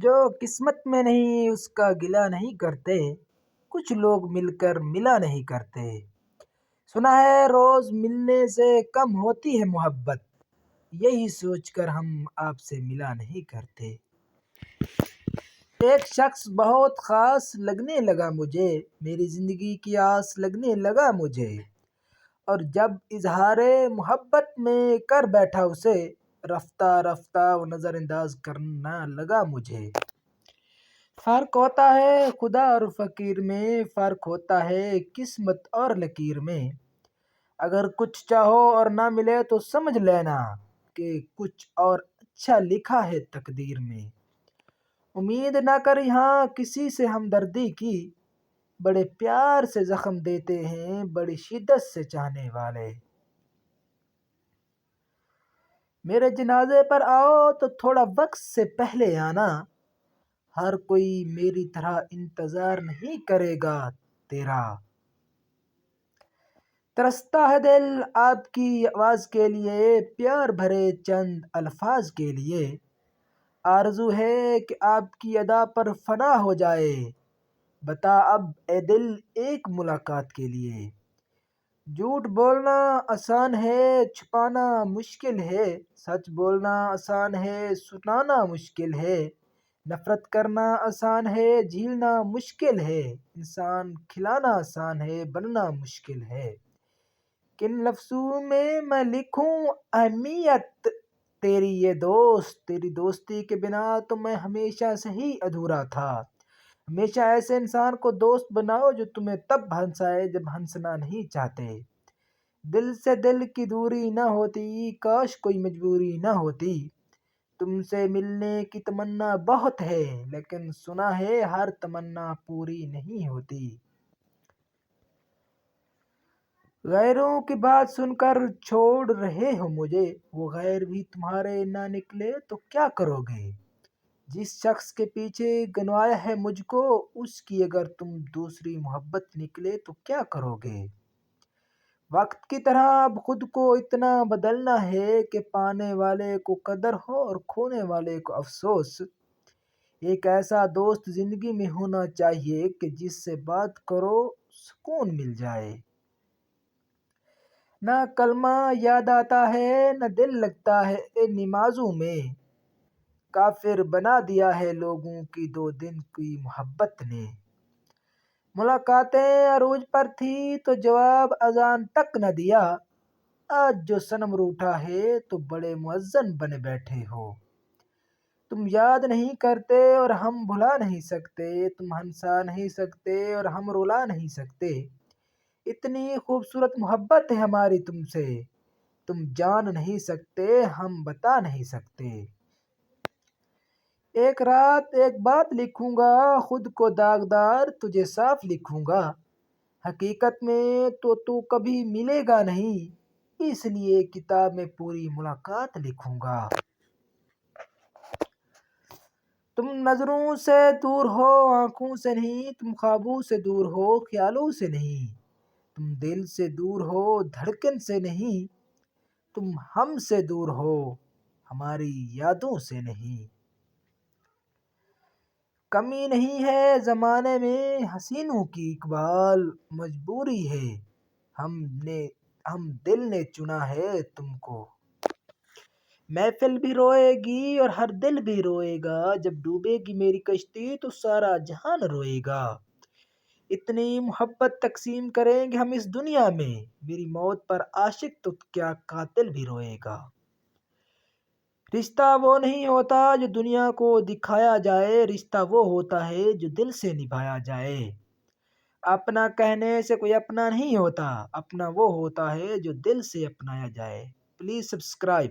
جو قسمت میں نہیں اس کا گلہ نہیں کرتے، کچھ لوگ مل کر ملا نہیں کرتے۔ سنا ہے روز ملنے سے کم ہوتی ہے محبت، یہی سوچ کر ہم آپ سے ملا نہیں کرتے۔ ایک شخص بہت خاص لگنے لگا مجھے، میری زندگی کی آس لگنے لگا مجھے، اور جب اظہار محبت میں کر بیٹھا اسے، رفتہ رفتہ وہ نظر انداز کرنا لگا مجھے۔ فرق ہوتا ہے خدا اور فقیر میں، فرق ہوتا ہے قسمت اور لکیر میں۔ اگر کچھ چاہو اور نہ ملے تو سمجھ لینا کہ کچھ اور اچھا لکھا ہے تقدیر میں۔ امید نہ کر یہاں کسی سے ہمدردی کی، بڑے پیار سے زخم دیتے ہیں بڑی شدت سے چاہنے والے۔ میرے جنازے پر آؤ تو تھوڑا وقت سے پہلے آنا، ہر کوئی میری طرح انتظار نہیں کرے گا تیرا۔ ترستا ہے دل آپ کی آواز کے لیے، پیار بھرے چند الفاظ کے لیے۔ آرزو ہے کہ آپ کی ادا پر فنا ہو جائے، بتا اب اے دل ایک ملاقات کے لیے۔ جھوٹ بولنا آسان ہے چھپانا مشکل ہے، سچ بولنا آسان ہے سنانا مشکل ہے۔ نفرت کرنا آسان ہے جھیلنا مشکل ہے، انسان کھلانا آسان ہے بننا مشکل ہے۔ کن لفظوں میں لکھوں اہمیت تیری یہ دوست، تیری دوستی کے بنا تو میں ہمیشہ سے ہی ادھورا تھا۔ ہمیشہ ایسے انسان کو دوست بناؤ جو تمہیں تب ہنسائے جب ہنسنا نہیں چاہتے۔ دل سے دل کی دوری نہ ہوتی، کاش کوئی مجبوری نہ ہوتی۔ تم سے ملنے کی تمنا بہت ہے، لیکن سنا ہے ہر تمنا پوری نہیں ہوتی۔ غیروں کی بات سن کر چھوڑ رہے ہو مجھے، وہ غیر بھی تمہارے نہ نکلے تو کیا کرو گے؟ جس شخص کے پیچھے گنوایا ہے مجھ کو، اس کی اگر تم دوسری محبت نکلے تو کیا کرو گے؟ وقت کی طرح اب خود کو اتنا بدلنا ہے کہ پانے والے کو قدر ہو اور کھونے والے کو افسوس۔ ایک ایسا دوست زندگی میں ہونا چاہیے کہ جس سے بات کرو سکون مل جائے۔ نہ کلمہ یاد آتا ہے نہ دل لگتا ہے نمازوں میں، کافر بنا دیا ہے لوگوں کی دو دن کی محبت نے۔ ملاقاتیں عروج پر تھی تو جواب اذان تک نہ دیا، آج جو صنم روٹھا ہے تو بڑے مؤذن بنے بیٹھے ہو۔ تم یاد نہیں کرتے اور ہم بھلا نہیں سکتے، تم ہنسا نہیں سکتے اور ہم رلا نہیں سکتے۔ اتنی خوبصورت محبت ہے ہماری تم سے، تم جان نہیں سکتے ہم بتا نہیں سکتے۔ ایک رات ایک بات لکھوں گا خود کو داغدار تجھے صاف لکھوں گا، حقیقت میں تو کبھی ملے گا نہیں، اس لیے کتاب میں پوری ملاقات لکھوں گا۔ تم نظروں سے دور ہو آنکھوں سے نہیں، تم خوابوں سے دور ہو خیالوں سے نہیں، تم دل سے دور ہو دھڑکن سے نہیں، تم ہم سے دور ہو ہماری یادوں سے نہیں۔ کمی نہیں ہے زمانے میں حسینوں کی اقبال، مجبوری ہے ہم دل نے چنا ہے تم کو۔ محفل بھی روئے گی اور ہر دل بھی روئے گا، جب ڈوبے گی میری کشتی تو سارا جہان روئے گا۔ اتنی محبت تقسیم کریں گے ہم اس دنیا میں، میری موت پر عاشق تو کیا قاتل بھی روئے گا۔ رشتہ وہ نہیں ہوتا جو دنیا کو دکھایا جائے، رشتہ وہ ہوتا ہے جو دل سے نبھایا جائے۔ اپنا کہنے سے کوئی اپنا نہیں ہوتا، اپنا وہ ہوتا ہے جو دل سے اپنایا جائے۔ Please subscribe.